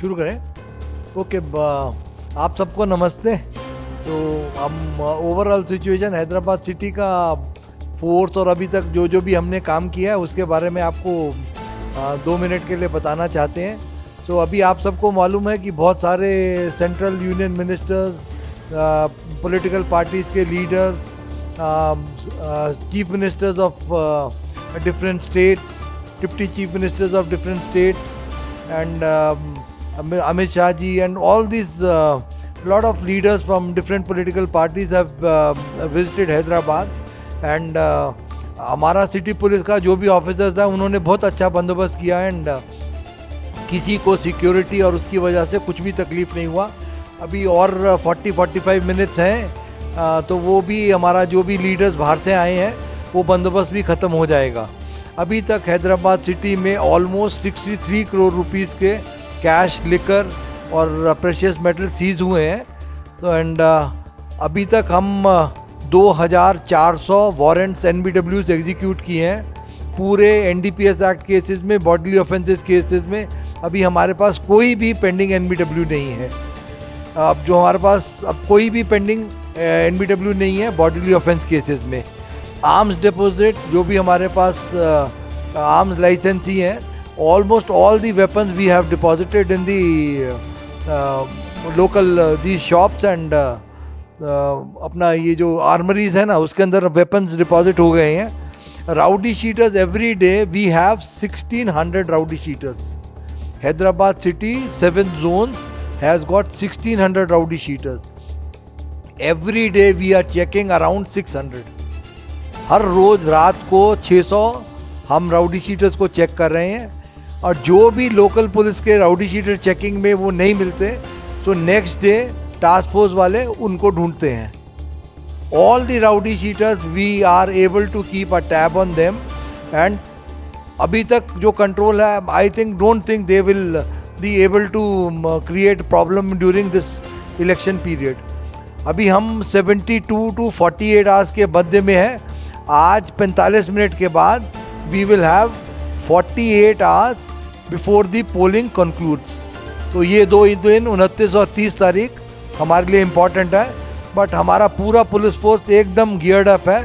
शुरू करें। ओके, आप सबको नमस्ते। तो हम ओवरऑल सिचुएशन हैदराबाद सिटी का फोर्स और अभी तक जो भी हमने काम किया है उसके बारे में आपको 2 मिनट के लिए बताना चाहते हैं। तो अभी आप सबको मालूम है कि बहुत सारे central union ministers, political parties के leaders, chief ministers of different states, deputy chief ministers of different states and Amit Shah ji and all these lot of leaders from different political parties have visited Hyderabad and हमारा city police का जो भी officers हैं उन्होंने बहुत अच्छा बंदोबस्त किया एंड किसी को सिक्योरिटी और उसकी वजह से कुछ भी तकलीफ़ नहीं हुआ। अभी और 40-45 मिनट्स हैं तो वो भी हमारा जो भी लीडर्स बाहर से आए हैं वो बंदोबस्त भी ख़त्म हो जाएगा। अभी तक हैदराबाद सिटी में ऑलमोस्ट 63 करोड़ रुपीज़ के कैश, लिकर और प्रेशियस मेटल सीज हुए हैं। तो एंड अभी तक हम 2400 वारंट्स NBWs एग्जीक्यूट किए हैं पूरे NDPS एक्ट केसेस में, बॉडीली ऑफेंसेस केसेस में। अभी हमारे पास कोई भी पेंडिंग NBW नहीं है। अब जो हमारे पास अब कोई भी पेंडिंग NBW नहीं है बॉडीली ऑफेंस केसेस में। आर्म्स डिपॉजिट जो भी हमारे पास आर्म्स लाइसेंस ही हैं, almost all the weapons we have deposited in the local these shops and अपना ये जो आर्मरीज है ना उसके अंदर weapons deposit हो गए हैं। Rowdy sheeters every day we have 1600 rowdy sheeters. Hyderabad city 7 zones has got 1600 rowdy sheeters. Every day we are checking around 600। हर रोज रात को 600 हम राउडी शीटर्स को चेक कर रहे हैं और जो भी लोकल पुलिस के राउडी शीटर चेकिंग में वो नहीं मिलते तो नेक्स्ट डे टास्क फोर्स वाले उनको ढूंढते हैं। All the rowdy sheeters we are able to keep a tab on them and अभी तक जो कंट्रोल है, I don't think they will be able to create problem during this election period. अभी हम 72 to 48 आवर्स के मध्य में है। आज 45 मिनट के बाद we will have 48 hours before the polling concludes. तो ये 2 दिन 29 और 30 तारीख हमारे लिए इम्पॉर्टेंट है। बट हमारा पूरा पुलिस फोर्स एकदम गियर्ड अप है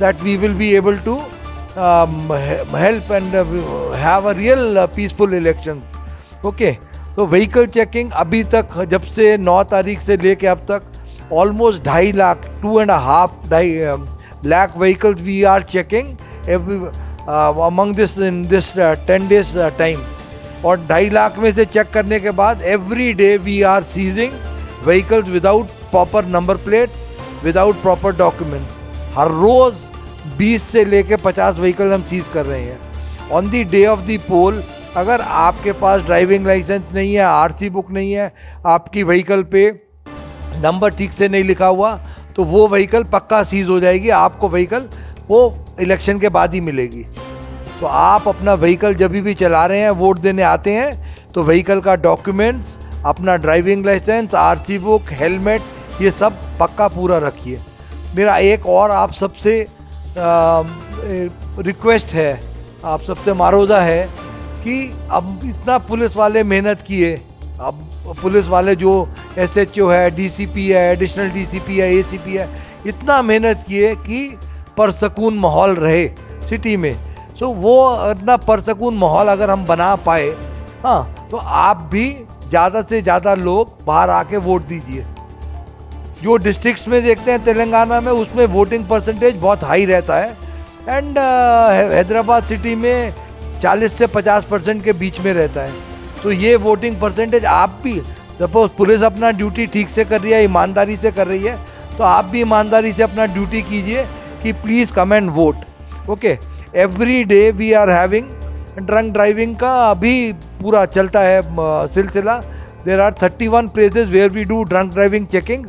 that we will be able to help and have a real peaceful election. Okay, तो व्हीकल चेकिंग अभी तक जब से 9 तारीख से लेके अब तक almost 2.5 lakh 2.5 lakh vehicles we are checking among this in this 10 days time। और 2.5 लाख में से चेक करने के बाद every day we are seizing vehicles without proper number plate, without proper document. हर रोज़ 20 से लेके 50 व्हीकल हम सीज कर रहे हैं। On the day of the poll अगर आपके पास ड्राइविंग लाइसेंस नहीं है, RC बुक नहीं है, आपकी व्हीकल पे नंबर ठीक से नहीं लिखा हुआ तो वो व्हीकल पक्का सीज हो जाएगी। आपको व्हीकल वो इलेक्शन के बाद ही मिलेगी। तो आप अपना व्हीकल जब भी चला रहे हैं, वोट देने आते हैं तो व्हीकल का डॉक्यूमेंट्स, अपना driving licence, RC book, helmet, ये सब पक्का पूरा रखिए। मेरा एक और आप सबसे रिक्वेस्ट है, आप सबसे मारोजा है कि अब इतना पुलिस वाले मेहनत किए, अब पुलिस वाले जो SHO है, DCP है, एडिशनल DCP है, ACP है, इतना मेहनत किए कि परसकून माहौल रहे सिटी में। सो वो इतना परसकून माहौल अगर हम बना पाए, हाँ, तो आप भी ज़्यादा से ज़्यादा लोग बाहर आके वोट दीजिए। जो डिस्ट्रिक्ट्स में देखते हैं तेलंगाना में, उसमें वोटिंग परसेंटेज बहुत हाई रहता है एंड हैदराबाद सिटी में 40 से 50% के बीच में रहता है। तो ये वोटिंग परसेंटेज आप भी, सपोज पुलिस अपना ड्यूटी ठीक से कर रही है, ईमानदारी से कर रही है, तो आप भी ईमानदारी से अपना ड्यूटी कीजिए कि please come and vote. Okay, every day we are having drunk driving का अभी पूरा चलता है सिलसिला। There are 31 places where we do drunk driving checking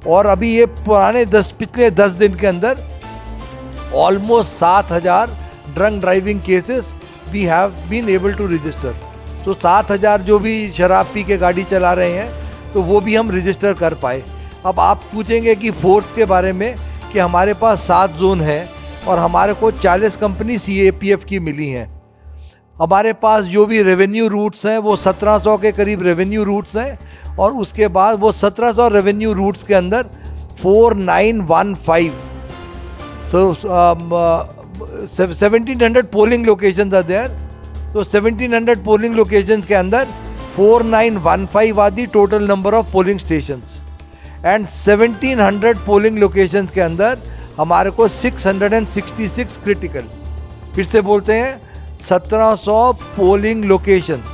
और अभी ये पिछले 10 दिन के अंदर almost 7000 drunk driving cases we have been able to register. तो 7000 जो भी शराब पी के गाड़ी चला रहे हैं तो वो भी हम रजिस्टर कर पाए। अब आप पूछेंगे कि फोर्स के बारे में कि हमारे पास 7 जोन है और हमारे को 40 कंपनी CAPF की मिली हैं। हमारे पास जो भी रेवेन्यू रूट्स हैं वो 1700 के करीब रेवेन्यू रूट्स हैं, और उसके बाद वो 1700 रेवेन्यू रूट्स के अंदर 4915 1700 पोलिंग लोकेशंस आर देयर। तो 1700 पोलिंग लोकेशंस के अंदर 4915 are the total number of polling stations, and 1700 polling locations के अंदर हमारे को 666 क्रिटिकल, फिर से बोलते हैं 1700 पोलिंग लोकेशंस,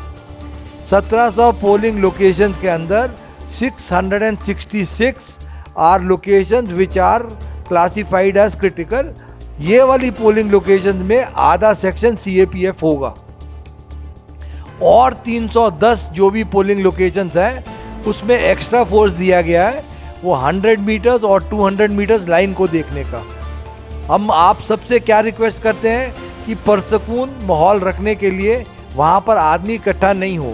1700 पोलिंग लोकेशंस के अंदर 666 are locations which are classified as critical. ये वाली पोलिंग लोकेशंस में आधा सेक्शन CAPF होगा, और 310 जो भी पोलिंग लोकेशंस हैं उसमें एक्स्ट्रा फोर्स दिया गया है, वो 100 मीटर्स और 200 मीटर्स लाइन को देखने का। हम आप सबसे क्या रिक्वेस्ट करते हैं कि पुरसकून माहौल रखने के लिए वहाँ पर आदमी इकट्ठा नहीं हो।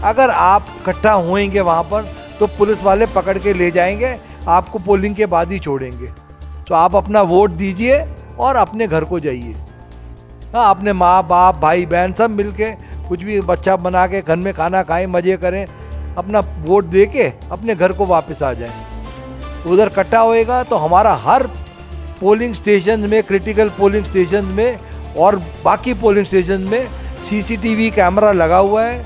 अगर आप इकट्ठा होएंगे वहाँ पर तो पुलिस वाले पकड़ के ले जाएंगे, आपको पोलिंग के बाद ही छोड़ेंगे। तो आप अपना वोट दीजिए और अपने घर को जाइए। हाँ, अपने माँ बाप भाई बहन सब मिलके कुछ भी बच्चा बना के घर में खाना खाएं, मज़े करें, अपना वोट दे के अपने घर को वापस आ जाएं। उधर इकट्ठा होएगा तो हमारा हर पोलिंग स्टेशन में, क्रिटिकल पोलिंग स्टेशन में और बाकी पोलिंग स्टेशन में CCTV कैमरा लगा हुआ है।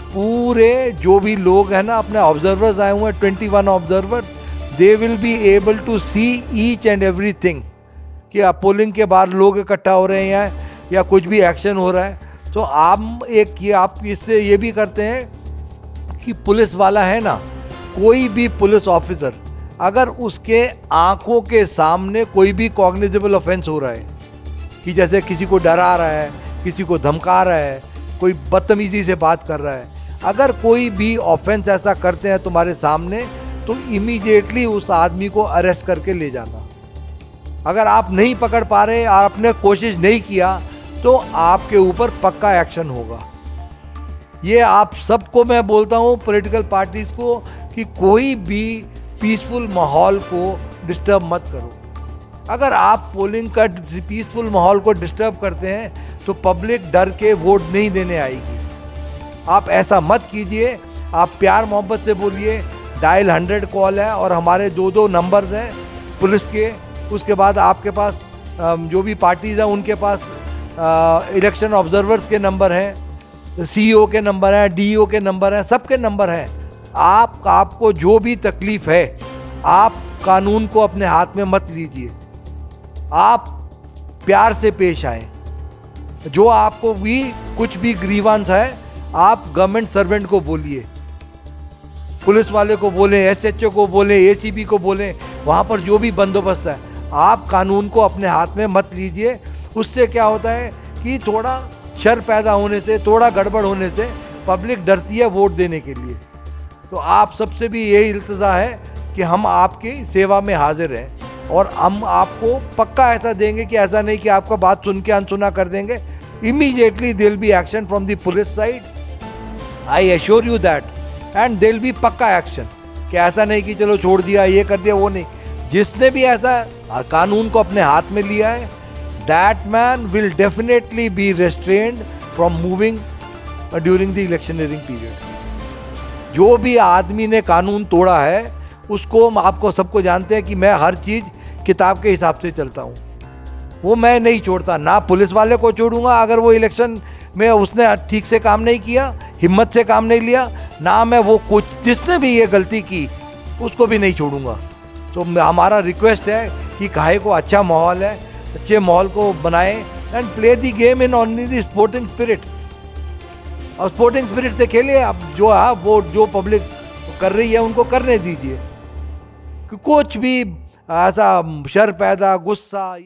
पूरे जो भी लोग हैं ना, अपने ऑब्जर्वर्स आए हुए हैं, 21 observer, they will be able to see each and everything कि आप पोलिंग के बाद लोग इकट्ठा हो रहे हैं या कुछ भी एक्शन हो रहा है। तो आप इससे ये भी करते हैं कि पुलिस वाला है ना, कोई भी पुलिस ऑफिसर अगर उसके आंखों के सामने कोई भी कॉग्निजेबल ऑफेंस हो रहा है, कि जैसे किसी को डरा रहा है, किसी को धमका रहा है, कोई बदतमीजी से बात कर रहा है, अगर कोई भी ऑफेंस ऐसा करते हैं तुम्हारे सामने, तो इमीडिएटली उस आदमी को अरेस्ट करके ले जाना। अगर आप नहीं पकड़ पा रहे और आपने कोशिश नहीं किया तो आपके ऊपर पक्का एक्शन होगा। ये आप सबको मैं बोलता हूँ, पॉलिटिकल पार्टीज को, कि कोई भी पीसफुल माहौल को डिस्टर्ब मत करो। अगर आप पोलिंग का पीसफुल माहौल को डिस्टर्ब करते हैं तो पब्लिक डर के वोट नहीं देने आएगी। आप ऐसा मत कीजिए, आप प्यार मोहब्बत से बोलिए। डायल 100 कॉल है और हमारे 2 नंबर्स हैं पुलिस के। उसके बाद आपके पास जो भी पार्टीज़ हैं उनके पास इलेक्शन ऑब्जर्वर्स के नंबर हैं, CEO के नंबर हैं, DO के नंबर हैं, सबके नंबर हैं। आपको जो भी तकलीफ़ है, आप कानून को अपने हाथ में मत लीजिए, आप प्यार से पेश आए। जो आपको भी कुछ भी ग्रीवांस है, आप गवर्नमेंट सर्वेंट को बोलिए, पुलिस वाले को बोलें, SHO को बोलें, ACP को बोलें, वहाँ पर जो भी बंदोबस्त है, आप कानून को अपने हाथ में मत लीजिए। उससे क्या होता है कि थोड़ा शर पैदा होने से, थोड़ा गड़बड़ होने से पब्लिक डरती है वोट देने के लिए। तो आप सबसे भी यही इल्तिजा है कि हम आपकी सेवा में हाजिर हैं और हम आपको पक्का ऐसा देंगे कि ऐसा नहीं कि आपका बात सुन के अनसुना कर देंगे। Immediately there will be action from the police side, I assure you that, and there will be पक्का एक्शन। कि ऐसा नहीं कि चलो छोड़ दिया, ये कर दिया, वो नहीं। जिसने भी ऐसा कानून को अपने हाथ में लिया है, that man will definitely be restrained from moving during the electioneering period. जो भी आदमी ने कानून तोड़ा है उसको, आपको सबको जानते हैं कि मैं हर चीज़ किताब के हिसाब से चलता हूँ, वो मैं नहीं छोड़ता। ना पुलिस वाले को छोड़ूंगा अगर वो इलेक्शन में उसने ठीक से काम नहीं किया, हिम्मत से काम नहीं लिया, ना मैं वो कुछ जिसने भी ये गलती की उसको भी नहीं छोड़ूंगा। तो हमारा रिक्वेस्ट है कि काहे को अच्छा माहौल है, अच्छे माहौल को बनाएं and play the game in only the sporting spirit. और स्पोर्टिंग स्पिरिट से खेलिए। अब जो है वो जो पब्लिक कर रही है उनको करने दीजिए, कुछ भी ऐसा शर पैदा, गुस्सा